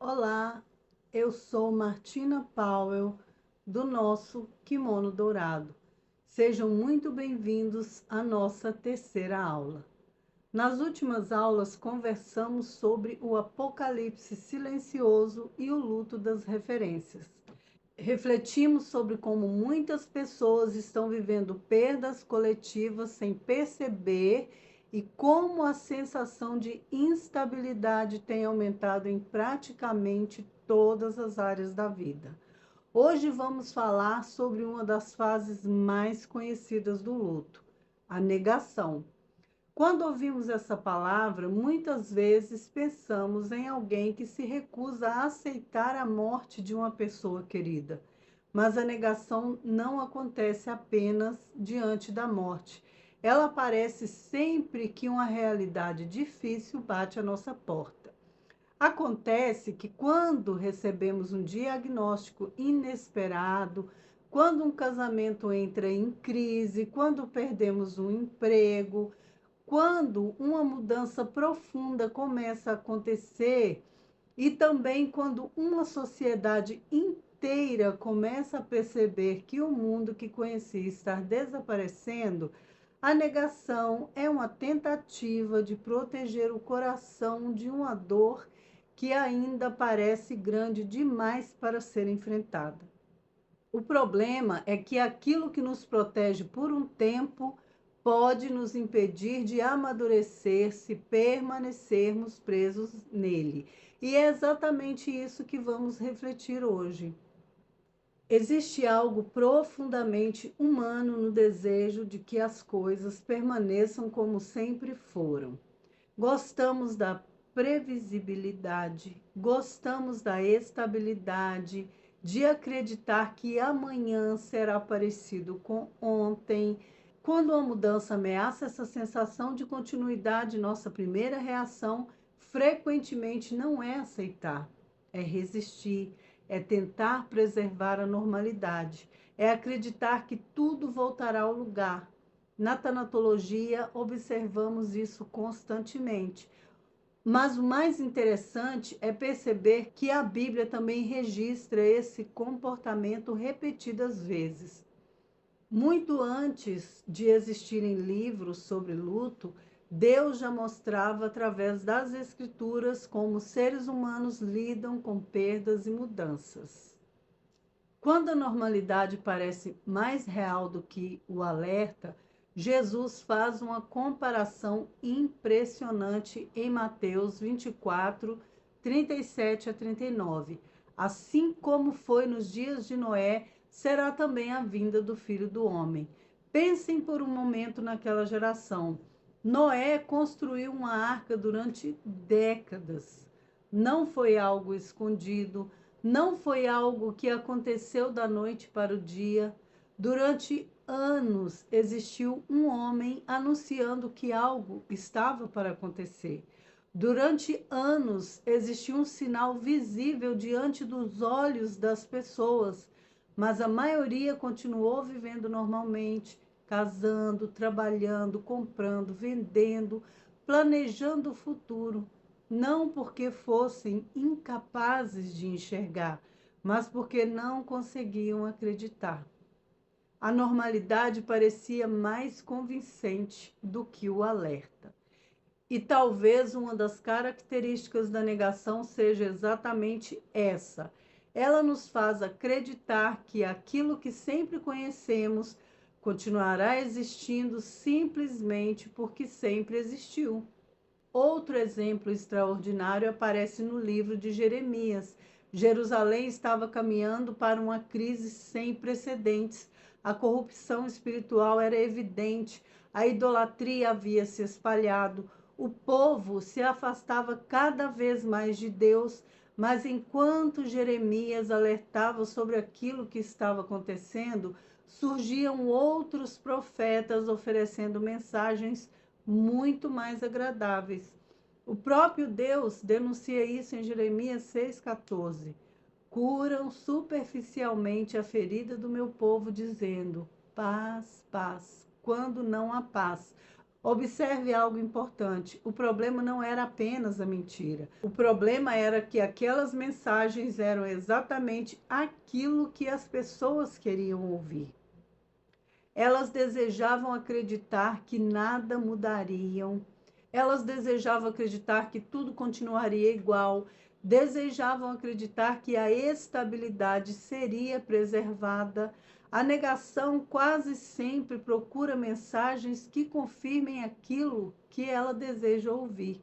Olá, eu sou Martina Powell, do nosso Kimono Dourado. Sejam muito bem-vindos à nossa terceira aula. Nas últimas aulas, conversamos sobre o apocalipse silencioso e o luto das referências. Refletimos sobre como muitas pessoas estão vivendo perdas coletivas sem perceber e como a sensação de instabilidade tem aumentado em praticamente todas as áreas da vida. Hoje vamos falar sobre uma das fases mais conhecidas do luto, a negação. Quando ouvimos essa palavra, muitas vezes pensamos em alguém que se recusa a aceitar a morte de uma pessoa querida. Mas a negação não acontece apenas diante da morte. Ela aparece sempre que uma realidade difícil bate à nossa porta. Acontece que quando recebemos um diagnóstico inesperado, quando um casamento entra em crise, quando perdemos um emprego, quando uma mudança profunda começa a acontecer e também quando uma sociedade inteira começa a perceber que o mundo que conhecia está desaparecendo, a negação é uma tentativa de proteger o coração de uma dor que ainda parece grande demais para ser enfrentada. O problema é que aquilo que nos protege por um tempo pode nos impedir de amadurecer se permanecermos presos nele. E é exatamente isso que vamos refletir hoje. Existe algo profundamente humano no desejo de que as coisas permaneçam como sempre foram. Gostamos da previsibilidade, gostamos da estabilidade, de acreditar que amanhã será parecido com ontem. Quando uma mudança ameaça essa sensação de continuidade, nossa primeira reação frequentemente não é aceitar, é resistir, é tentar preservar a normalidade, é acreditar que tudo voltará ao lugar. Na tanatologia, observamos isso constantemente. Mas o mais interessante é perceber que a Bíblia também registra esse comportamento repetidas vezes. Muito antes de existirem livros sobre luto, Deus já mostrava através das Escrituras como seres humanos lidam com perdas e mudanças. Quando a normalidade parece mais real do que o alerta, Jesus faz uma comparação impressionante em Mateus 24, 37 a 39. Assim como foi nos dias de Noé, será também a vinda do Filho do Homem. Pensem por um momento naquela geração. Noé construiu uma arca durante décadas. Não foi algo escondido, não foi algo que aconteceu da noite para o dia. Durante anos existiu um homem anunciando que algo estava para acontecer. Durante anos existiu um sinal visível diante dos olhos das pessoas, mas a maioria continuou vivendo normalmente, casando, trabalhando, comprando, vendendo, planejando o futuro, não porque fossem incapazes de enxergar, mas porque não conseguiam acreditar. A normalidade parecia mais convincente do que o alerta. E talvez uma das características da negação seja exatamente essa. Ela nos faz acreditar que aquilo que sempre conhecemos continuará existindo simplesmente porque sempre existiu. Outro exemplo extraordinário aparece no livro de Jeremias. Jerusalém estava caminhando para uma crise sem precedentes. A corrupção espiritual era evidente, a idolatria havia se espalhado, o povo se afastava cada vez mais de Deus, mas enquanto Jeremias alertava sobre aquilo que estava acontecendo, surgiam outros profetas oferecendo mensagens muito mais agradáveis. O próprio Deus denuncia isso em Jeremias 6,14. Curam superficialmente a ferida do meu povo, dizendo: paz, paz, quando não há paz. Observe algo importante: o problema não era apenas a mentira. O problema era que aquelas mensagens eram exatamente aquilo que as pessoas queriam ouvir. Elas desejavam acreditar que nada mudariam. Elas desejavam acreditar que tudo continuaria igual. Desejavam acreditar que a estabilidade seria preservada. A negação quase sempre procura mensagens que confirmem aquilo que ela deseja ouvir.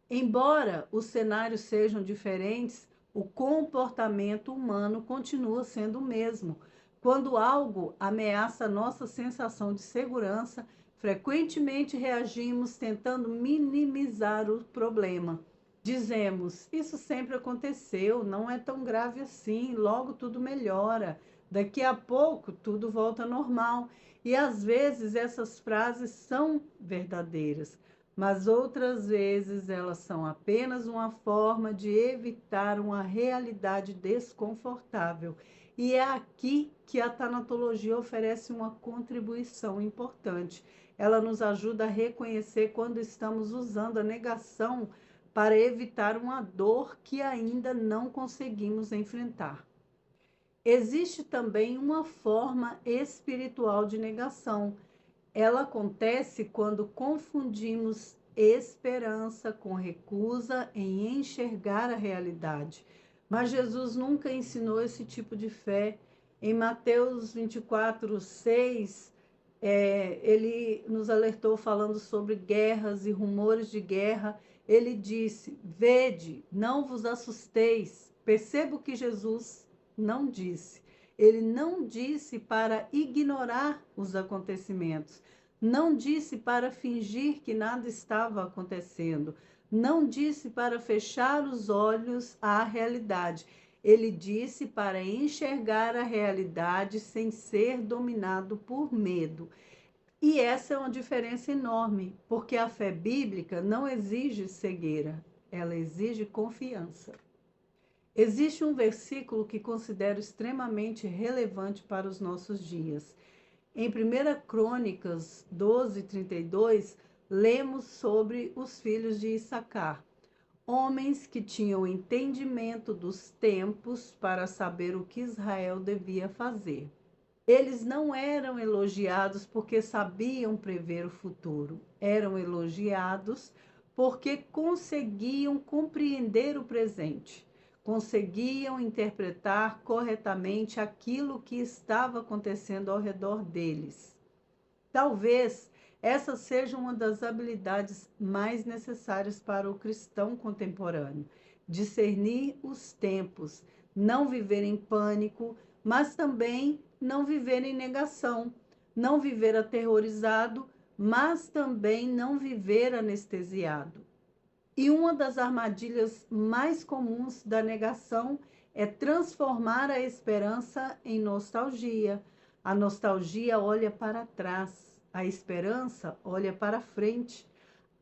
Embora os cenários sejam diferentes, o comportamento humano continua sendo o mesmo. Quando algo ameaça nossa sensação de segurança, frequentemente reagimos tentando minimizar o problema. Dizemos: isso sempre aconteceu, não é tão grave assim, logo tudo melhora, daqui a pouco tudo volta ao normal. E às vezes essas frases são verdadeiras, mas outras vezes elas são apenas uma forma de evitar uma realidade desconfortável. E é aqui que a tanatologia oferece uma contribuição importante. Ela nos ajuda a reconhecer quando estamos usando a negação para evitar uma dor que ainda não conseguimos enfrentar. Existe também uma forma espiritual de negação. Ela acontece quando confundimos esperança com recusa em enxergar a realidade. Mas Jesus nunca ensinou esse tipo de fé. Em Mateus 24:6, ele nos alertou falando sobre guerras e rumores de guerra. Ele disse: vede, não vos assusteis. Perceba o que Jesus não disse. Ele não disse para ignorar os acontecimentos. Não disse para fingir que nada estava acontecendo. Não disse para fechar os olhos à realidade. Ele disse para enxergar a realidade sem ser dominado por medo. E essa é uma diferença enorme, porque a fé bíblica não exige cegueira, ela exige confiança. Existe um versículo que considero extremamente relevante para os nossos dias. Em 1 Crônicas 12:32, lemos sobre os filhos de Issacar, homens que tinham entendimento dos tempos para saber o que Israel devia fazer. Eles não eram elogiados porque sabiam prever o futuro, eram elogiados porque conseguiam compreender o presente, conseguiam interpretar corretamente aquilo que estava acontecendo ao redor deles. Talvez essa seja uma das habilidades mais necessárias para o cristão contemporâneo: discernir os tempos, não viver em pânico, mas também não viver em negação, não viver aterrorizado, mas também não viver anestesiado. E uma das armadilhas mais comuns da negação é transformar a esperança em nostalgia. A nostalgia olha para trás, a esperança olha para frente.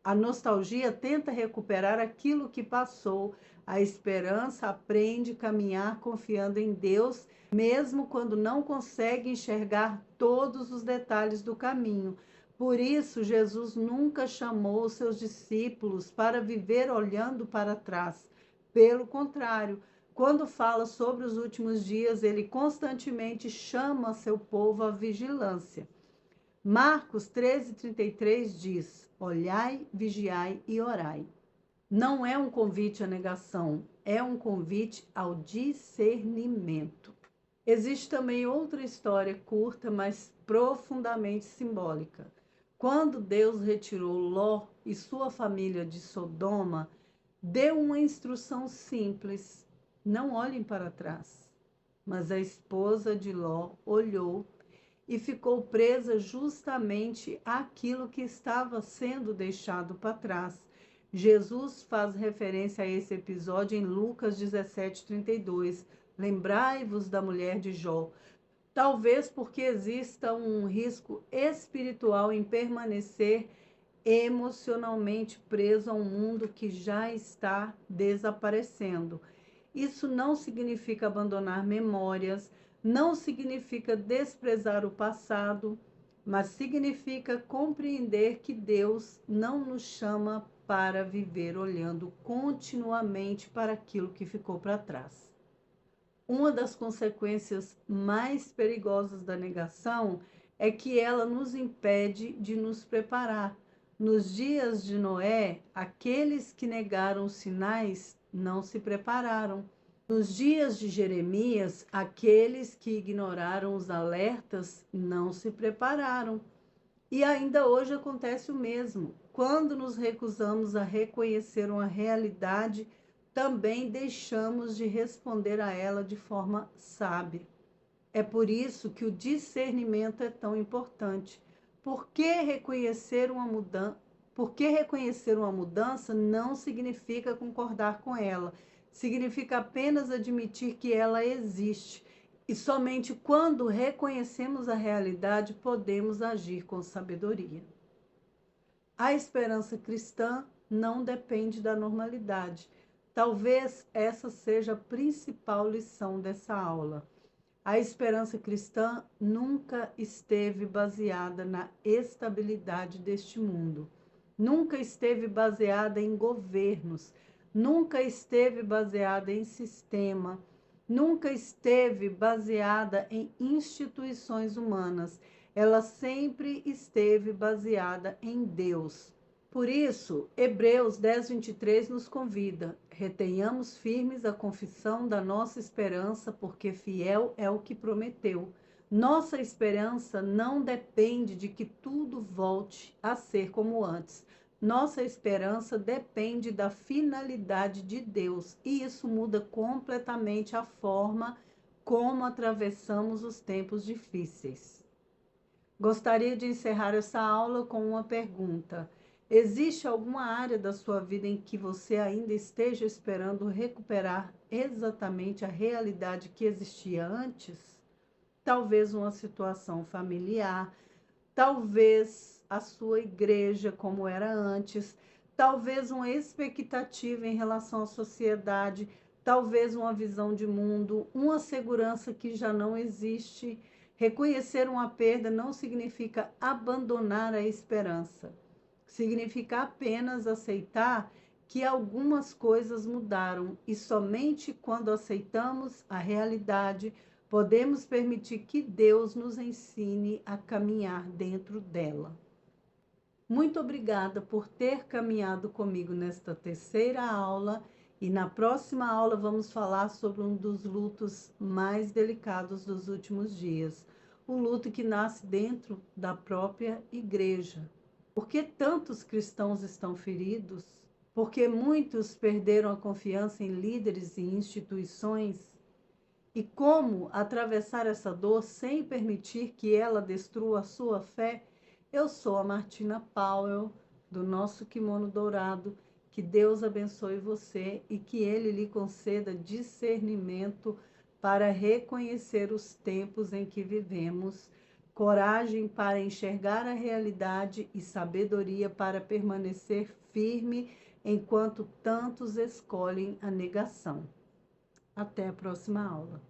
A nostalgia tenta recuperar aquilo que passou. A esperança aprende a caminhar confiando em Deus, mesmo quando não consegue enxergar todos os detalhes do caminho. Por isso, Jesus nunca chamou os seus discípulos para viver olhando para trás. Pelo contrário, quando fala sobre os últimos dias, ele constantemente chama seu povo à vigilância. Marcos 13:33 diz: olhai, vigiai e orai. Não é um convite à negação, é um convite ao discernimento. Existe também outra história curta, mas profundamente simbólica. Quando Deus retirou Ló e sua família de Sodoma, deu uma instrução simples: não olhem para trás. Mas a esposa de Ló olhou e ficou presa justamente àquilo que estava sendo deixado para trás. Jesus faz referência a esse episódio em Lucas 17:32. Lembrai-vos da mulher de Jó. Talvez porque exista um risco espiritual em permanecer emocionalmente preso a um mundo que já está desaparecendo. Isso não significa abandonar memórias, não significa desprezar o passado, mas significa compreender que Deus não nos chama para viver olhando continuamente para aquilo que ficou para trás. Uma das consequências mais perigosas da negação é que ela nos impede de nos preparar. Nos dias de Noé, aqueles que negaram os sinais não se prepararam. Nos dias de Jeremias, aqueles que ignoraram os alertas não se prepararam. E ainda hoje acontece o mesmo. Quando nos recusamos a reconhecer uma realidade, também deixamos de responder a ela de forma sábia. É por isso que o discernimento é tão importante. Por que reconhecer uma mudança não significa concordar com ela. Significa apenas admitir que ela existe. E somente quando reconhecemos a realidade podemos agir com sabedoria. A esperança cristã não depende da normalidade. Talvez essa seja a principal lição dessa aula. A esperança cristã nunca esteve baseada na estabilidade deste mundo. Nunca esteve baseada em governos. Nunca esteve baseada em sistema. Nunca esteve baseada em instituições humanas. Ela sempre esteve baseada em Deus. Por isso, Hebreus 10, 23 nos convida: retenhamos firmes a confissão da nossa esperança, porque fiel é o que prometeu. Nossa esperança não depende de que tudo volte a ser como antes. Nossa esperança depende da finalidade de Deus, e isso muda completamente a forma como atravessamos os tempos difíceis. Gostaria de encerrar essa aula com uma pergunta. Existe alguma área da sua vida em que você ainda esteja esperando recuperar exatamente a realidade que existia antes? Talvez uma situação familiar, talvez a sua igreja como era antes, talvez uma expectativa em relação à sociedade, talvez uma visão de mundo, uma segurança que já não existe. Reconhecer uma perda não significa abandonar a esperança. Significa apenas aceitar que algumas coisas mudaram e somente quando aceitamos a realidade podemos permitir que Deus nos ensine a caminhar dentro dela. Muito obrigada por ter caminhado comigo nesta terceira aula e na próxima aula vamos falar sobre um dos lutos mais delicados dos últimos dias, o luto que nasce dentro da própria igreja. Por que tantos cristãos estão feridos? Porque muitos perderam a confiança em líderes e instituições? E como atravessar essa dor sem permitir que ela destrua a sua fé? Eu sou a Martina Powell, do nosso Kimono Dourado. Que Deus abençoe você e que Ele lhe conceda discernimento para reconhecer os tempos em que vivemos, coragem para enxergar a realidade e sabedoria para permanecer firme enquanto tantos escolhem a negação. Até a próxima aula.